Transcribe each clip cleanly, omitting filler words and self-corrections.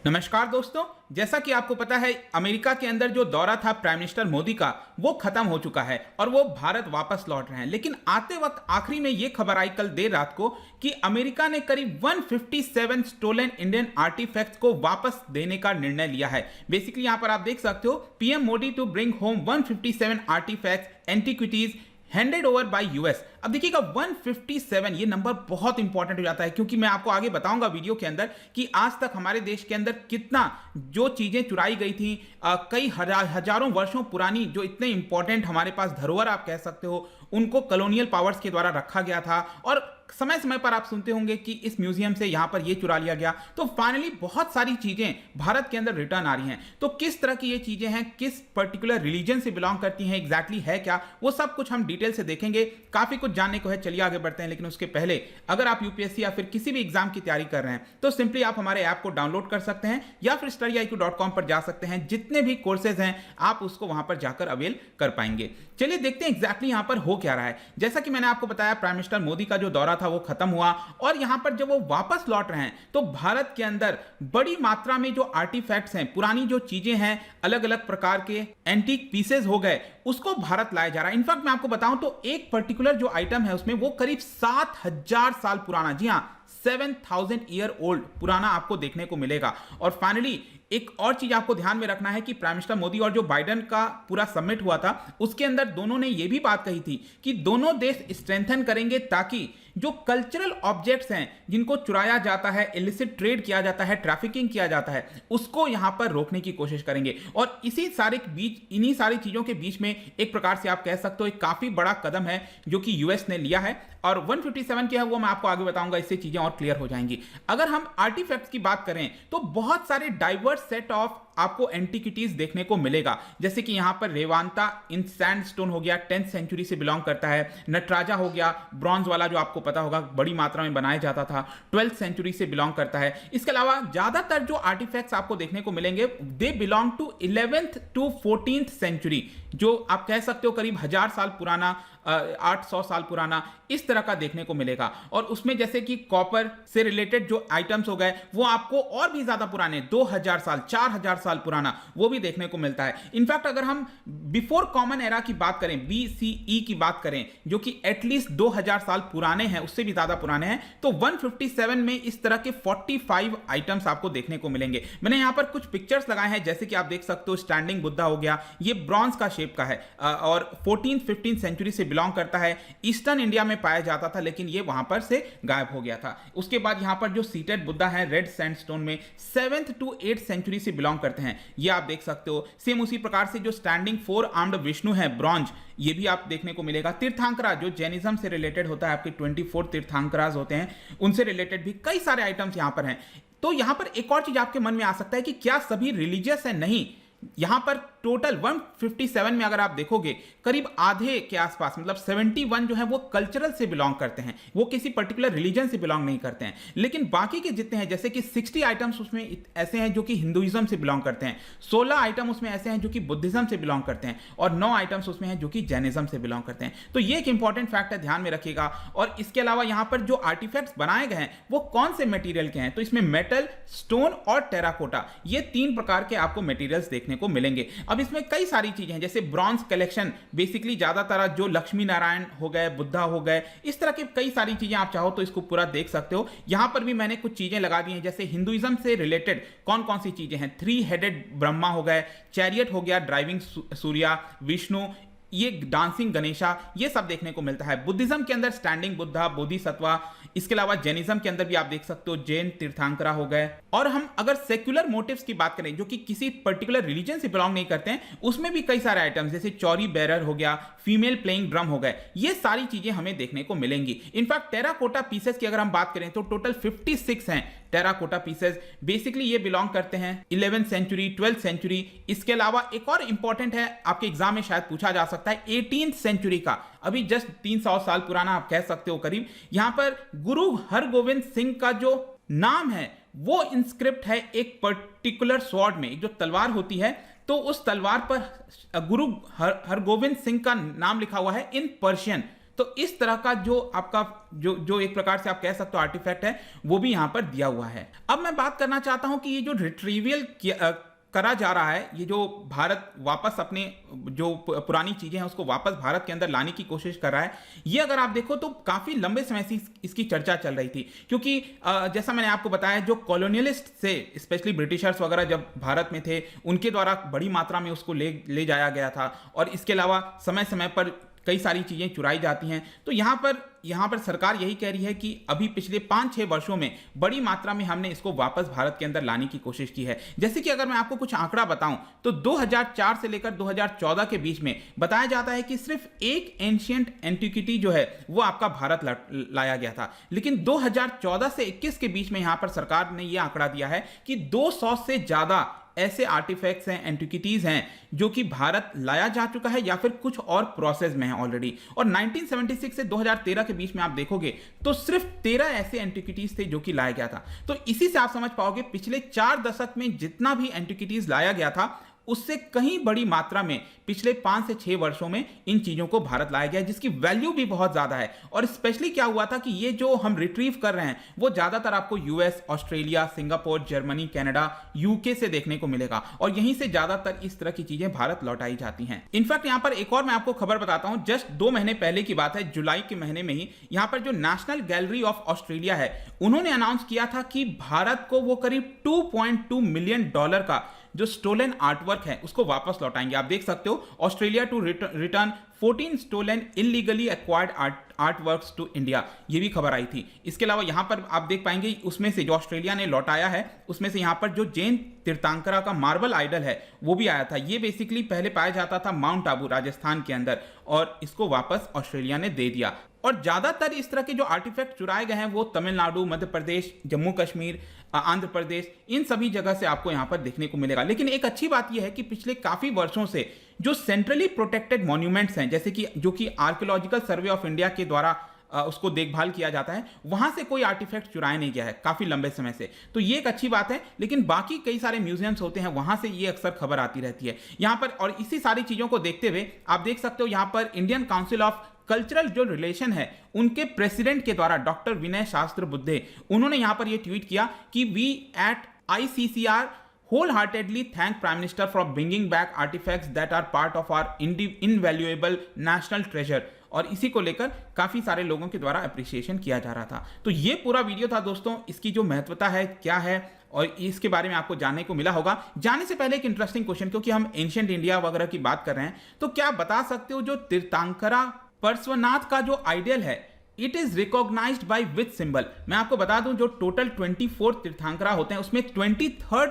नमस्कार दोस्तों। जैसा कि आपको पता है, अमेरिका के अंदर जो दौरा था प्राइम मिनिस्टर मोदी का, वो खत्म हो चुका है और वो भारत वापस लौट रहे हैं। लेकिन आते वक्त आखिरी में ये खबर आई कल देर रात को कि अमेरिका ने करीब 157 स्टोलन इंडियन आर्टिफैक्ट्स को वापस देने का निर्णय लिया है। बेसिकली यहां पर आप देख सकते हो, PM Modi to bring home 157 artifacts antiquities handed over by US. अब देखिएगा 157 ये नंबर बहुत इंपॉर्टेंट हो जाता है, क्योंकि मैं आपको आगे बताऊंगा वीडियो के अंदर कि आज तक हमारे देश के अंदर कितना जो चीजें चुराई गई थी, कई हजारों वर्षों पुरानी जो इतने इंपॉर्टेंट हमारे पास धरोहर आप कह सकते हो, उनको कॉलोनियल पावर्स के द्वारा रखा गया था। और समय समय पर आप सुनते होंगे कि इस म्यूजियम से यहां पर ये चुरा लिया गया। तो फाइनली बहुत सारी चीजें भारत के अंदर रिटर्न आ रही हैं। तो किस तरह की ये चीजें हैं, किस पर्टिकुलर रिलीजन से बिलोंग करती हैं, एग्जैक्टली है क्या, वो सब कुछ हम डिटेल से देखेंगे। काफी कुछ जानने को है, चलिए आगे बढ़ते हैं। लेकिन उसके पहले अगर आप यूपीएससी या फिर किसी भी एग्जाम की तैयारी कर रहे हैं तो सिंपली आप हमारे ऐप को डाउनलोड कर सकते हैं या फिर studyIQ.com पर जा सकते हैं। जितने भी कोर्सेज हैं आप उसको वहां पर जाकर अवेल कर पाएंगे। चलिए देखते हैं एग्जैक्टली यहां पर हो क्या रहा है। जैसा कि मैंने आपको बताया, प्राइम मिनिस्टर मोदी का जो दौरा था वो खत्म हुआ और यहां पर जब वो वापस लौट रहे हैं तो भारत के अंदर बड़ी मात्रा में जो आर्टिफैक्ट्स हैं, पुरानी जो चीजें हैं, अलग अलग प्रकार के एंटीक पीसेस हो गए, उसको भारत लाया जा रहा है। इनफैक्ट मैं आपको बताऊं तो एक पर्टिकुलर जो आइटम है उसमें वो करीब 7000 साल पुराना, जी हां 7000 ईयर ओल्ड पुराना आपको देखने को मिलेगा। और फाइनली एक और चीज आपको ध्यान में रखना है कि प्राइम मिनिस्टर मोदी और जो बाइडेन का पूरा समिट हुआ था उसके अंदर दोनों ने यह भी बात कही थी कि दोनों देश स्ट्रेंथन करेंगे ताकि जो कल्चरल ऑब्जेक्ट्स हैं जिनको चुराया जाता है, इलिसिट ट्रेड किया जाता है, ट्रैफिकिंग किया जाता है, उसको यहां पर रोकने की कोशिश करेंगे। और इन्हीं सारी चीजों के बीच में एक प्रकार से आप कह सकते हो एक काफी बड़ा कदम है जो कि यूएस ने लिया है। और 157 क्या है वो मैं आपको आगे बताऊंगा, इससे चीजें और क्लियर हो जाएंगी। अगर हम आर्टिफैक्ट्स की बात करें तो बहुत सारे डाइवर्स सेट ऑफ आपको एंटिक्विटीज देखने को मिलेगा। जैसे कि यहां पर रेवांता इन सैंडस्टोन हो गया, 10th सेंचुरी से बिलोंग करता है। नटराजा हो गया, ब्रॉन्ज वाला जो आपको पता होगा बड़ी मात्रा में बनाया जाता था, 12th सेंचुरी से बिलोंग करता है। इसके अलावा ज्यादातर जो आर्टिफैक्ट्स आपको देखने को मिलेंगे they belong to 11th to 14th century, जो आप कह सकते हो करीब 1000 साल पुराना, 800 साल पुराना, इस तरह का देखने को मिलेगा। और उसमें जैसे कि कॉपर से रिलेटेड जो आइटम्स हो गए वो आपको और भी ज्यादा पुराने 2000 साल, 4000 साल पुराना वो भी देखने को मिलता है। इनफैक्ट अगर हम बिफोर कॉमन एरा की बात करें, BCE की बात करें, जो कि एटलीस्ट 2000 साल पुराने हैं, उससे भी ज्यादा पुराने हैं, तो 157 में इस तरह के 45 आइटम्स आपको देखने को मिलेंगे। मैंने यहां पर कुछ पिक्चर्स लगाए हैं, जैसे कि आप देख सकते हो स्टैंडिंग बुद्धा हो गया, ये ब्रॉन्ज का शेप का है और 14th-15th सेंचुरी से बिलोंग करता है। ईस्टर्न इंडिया में पाया जाता था लेकिन ये वहां पर से गायब हो गया था। उसके बाद यहां पर जो सीटेड बुद्धा है रेड सैंडस्टोन में 7th टू 8th सेंचुरी से बिलोंग करते हैं, ये आप देख सकते हो। सेम उसी प्रकार से जो स्टैंडिंग 4 आर्म्ड विष्णु है ब्रॉन्ज, ये भी आप देखने को मिलेगा। तीर्थांकरा जो जैनिज्म से रिलेटेड होता है, आपके 24 तीर्थांकराज होते हैं, उनसे रिलेटेड भी कई सारे आइटम्स यहां पर हैं। तो यहां पर एक और चीज आपके मन में आ सकता है कि क्या सभी रिलीजियस है? नहीं, यहां पर टोटल 157 में अगर आप देखोगे करीब आधे के आसपास, मतलब 71 जो है वो कल्चरल से बिलोंग करते हैं, वो किसी पर्टिकुलर रिलीजन से बिलोंग नहीं करते हैं। लेकिन बाकी के जितने हैं, जैसे कि 60 आइटम्स उसमें ऐसे हैं जो कि हिंदुइज्म से बिलोंग करते हैं, 16 आइटम उसमें ऐसे हैं जो कि बुद्धिज्म से बिलोंग करते हैं और 9 आइटम्स उसमें हैं जो कि जैनिज्म से बिलोंग करते हैं। तो ये एक इंपॉर्टेंट फैक्ट है, ध्यान में रखिएगा। और इसके अलावा यहां पर जो आर्टिफैक्ट्स बनाए गए हैं वो कौन से मटेरियल के हैं, तो इसमें मेटल, स्टोन और टेराकोटा, ये 3 प्रकार के आपको मटेरियल्स देखने को मिलेंगे। अब इसमें कई सारी चीजें हैं, जैसे ब्रॉन्ज कलेक्शन, बेसिकली ज्यादातर जो लक्ष्मी नारायण हो गए, बुद्धा हो गए, इस तरह की कई सारी चीजें आप चाहो तो इसको पूरा देख सकते हो। यहां पर भी मैंने कुछ चीजें लगा दी हैं, जैसे हिंदुइज्म से रिलेटेड कौन कौन सी चीजें हैं, 3 हेडेड ब्रह्मा हो गए, चैरियट हो गया, ड्राइविंग सूर्या, विष्णु, ये डांसिंग गणेशा, ये सब देखने को मिलता है। बुद्धिज्म के अंदर स्टैंडिंग बुद्धा, बोधिसत्वा, इसके अलावा जैनिज्म के अंदर भी आप देख सकते हो जैन तीर्थांकरा हो गए। और हम अगर सेक्युलर मोटिव्स की बात करें जो कि किसी पर्टिकुलर रिलीजन से बिलोंग नहीं करते हैं, उसमें भी कई सारे आइटम्स, जैसे चौरी बेरर हो गया, फीमेल प्लेइंग ड्रम हो गए, ये सारी चीजें हमें देखने को मिलेंगी। इनफैक्ट टेराकोटा पीसेस की अगर हम बात करें तो टोटल 56 हैं टेराकोटा पीसेस। बेसिकली ये बिलोंग करते हैं 11th सेंचुरी, 12th सेंचुरी। इसके अलावा एक और इंपॉर्टेंट है, आपके एग्जाम में शायद पूछा जा सकता है, 18th सेंचुरी का, अभी जस्ट 300 साल पुराना आप कह सकते हो करीब। यहां पर गुरु हरगोविंद सिंह का जो नाम है वो इंस्क्रिप्ट है एक पर्टिकुलर स्वॉर्ड में, एक जो तलवार होती है, तो उस तलवार पर गुरु हरगोविंद सिंह का नाम लिखा हुआ है इन पर्शियन। तो इस तरह का जो आपका जो एक प्रकार से आप कह सकते हो आर्टिफैक्ट है, वो भी यहां पर दिया हुआ है। अब मैं बात करना चाहता हूं कि ये जो रिट्रीवियल करा जा रहा है, ये जो भारत वापस अपने जो पुरानी चीजें हैं उसको वापस भारत के अंदर लाने की कोशिश कर रहा है, ये अगर आप देखो तो काफी लंबे समय से इसकी चर्चा चल रही थी। क्योंकि जैसा मैंने आपको बताया, जो कॉलोनियलिस्ट से स्पेशली ब्रिटिशर्स वगैरह जब भारत में थे, उनके द्वारा बड़ी मात्रा में उसको ले जाया गया था, और इसके अलावा समय समय पर कई सारी चीजें चुराई जाती हैं। तो यहां पर सरकार यही कह रही है कि अभी पिछले 5-6 वर्षों में बड़ी मात्रा में हमने इसको वापस भारत के अंदर लाने की कोशिश की है। जैसे कि अगर मैं आपको कुछ आंकड़ा बताऊं तो 2004 से लेकर 2014 के बीच में बताया जाता है कि सिर्फ एक एंशिएंट एंटिक्विटी जो है वो आपका भारत लाया गया था। लेकिन 2014 से 21 के बीच में यहां पर सरकार ने यह आंकड़ा दिया है कि 200 से ज्यादा ऐसे आर्टिफैक्ट्स हैं, एंटिक्विटीज हैं जो कि भारत लाया जा चुका है या फिर कुछ और प्रोसेस में है ऑलरेडी। और 1976 से 2013 के बीच में आप देखोगे तो सिर्फ 13 ऐसे एंटिक्विटीज थे जो कि लाया गया था। तो इसी से आप समझ पाओगे पिछले 4 दशक में जितना भी एंटिक्विटीज लाया गया था, उससे कहीं बड़ी मात्रा में पिछले 5 से 6 वर्षों में इन चीजों को भारत लाया गया, जिसकी वैल्यू भी बहुत ज्यादा है। और स्पेशली क्या हुआ था कि ये जो हम रिट्रीव कर रहे हैं वो ज्यादातर आपको US, Australia, Singapore, Germany, Canada, UK से देखने को मिलेगा, और यहीं से ज्यादातर इस तरह की चीजें भारत लौटाई जाती हैं। इनफैक्ट यहां पर एक और मैं आपको खबर बताता हूं, जस्ट 2 महीने पहले की बात है, जुलाई के महीने में ही यहां पर जो नेशनल गैलरी ऑफ ऑस्ट्रेलिया है, उन्होंने अनाउंस किया था कि भारत को वो करीब $2.2 मिलियन का जो स्टोलन आर्टवर्क है उसको वापस लौटाएंगे। आप देख सकते हो, Australia to return 14 stolen illegally acquired artworks to India, ये भी खबर आई थी। इसके अलावा यहां पर आप देख पाएंगे उसमें से जो ऑस्ट्रेलिया ने लौटाया है उसमें से यहां पर जो जैन तीर्थंकरा का मार्बल आइडल है वो भी आया था। ये बेसिकली पहले पाया जाता था माउंट आबू राजस्थान के अंदर, और इसको वापस ऑस्ट्रेलिया ने दे दिया। और ज्यादातर इस तरह के जो आर्टिफैक्ट चुराए गए हैं वो तमिलनाडु, मध्य प्रदेश, जम्मू कश्मीर, आंध्र प्रदेश, इन सभी जगह से आपको यहां पर देखने को मिलेगा। लेकिन एक अच्छी बात यह है कि पिछले काफी वर्षों से जो सेंट्रली प्रोटेक्टेड मॉन्यूमेंट्स हैं, जैसे कि जो कि आर्कियोलॉजिकल सर्वे ऑफ इंडिया के द्वारा उसको देखभाल किया जाता है, वहां से कोई आर्टिफैक्ट चुराया नहीं गया है काफी लंबे समय से। तो ये एक अच्छी बात है। लेकिन बाकी कई सारे म्यूजियम्स होते हैं, वहां से ये अक्सर खबर आती रहती है यहां पर। और इसी सारी चीजों को देखते हुए आप देख सकते हो यहां पर इंडियन काउंसिल ऑफ कल्चरल जो रिलेशन है, उनके प्रेसिडेंट के द्वारा डॉक्टर विनय शास्त्र बुद्धे, उन्होंने यहां पर यह ट्वीट किया कि we at ICCR wholeheartedly thank Prime Minister for bringing back artifacts that are part of our invaluable national treasure। और इसी को लेकर काफी सारे लोगों के द्वारा अप्रिसिएशन किया जा रहा था। तो ये पूरा वीडियो था दोस्तों, इसकी जो महत्वता है क्या है और इसके बारे में आपको जानने को मिला होगा। जाने से पहले एक इंटरेस्टिंग क्वेश्चन, क्योंकि हम एंशिएंट इंडिया वगैरह की बात कर रहे हैं, तो क्या आप बता सकते हो जो तीर्थंकरा पार्श्वनाथ का जो आइडियल है, it is recognised by which symbol? मैं आपको बता दूं जो टोटल 24 तीर्थंकरा होते हैं उसमें 23rd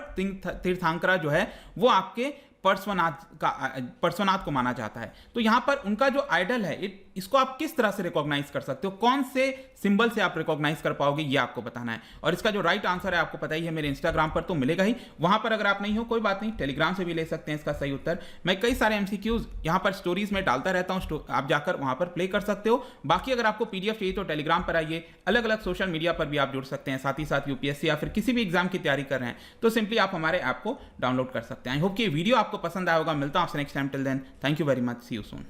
तीर्थंकरा जो है वो आपके पार्श्वनाथ को माना जाता है। तो यहां पर उनका जो आइडल है, इसको आप किस तरह से रिकॉग्नाइज कर सकते हो, कौन से सिंबल से आप रिकॉग्नाइज कर पाओगे, ये आपको बताना है। और इसका जो राइट आंसर है आपको पता ही है, मेरे इंस्टाग्राम पर तो मिलेगा ही। वहां पर अगर आप नहीं हो कोई बात नहीं, टेलीग्राम से भी ले सकते हैं इसका सही उत्तर। मैं कई सारे MCQs यहां पर स्टोरीज में डालता रहता हूं, आप जाकर वहां पर प्ले कर सकते हो। बाकी अगर आपको PDF चाहिए तो टेलीग्राम पर आइए, अलग अलग सोशल मीडिया पर भी आप जुड़ सकते हैं। साथ ही साथ UPSC या फिर किसी भी एग्जाम की तैयारी कर रहे हैं तो सिंपली आप हमारे ऐप को डाउनलोड कर सकते हैं। आई होप कि वीडियो आपको पसंद आया होगा। मिलता हूं आपसे next time. Till then, thank you very much, see you soon.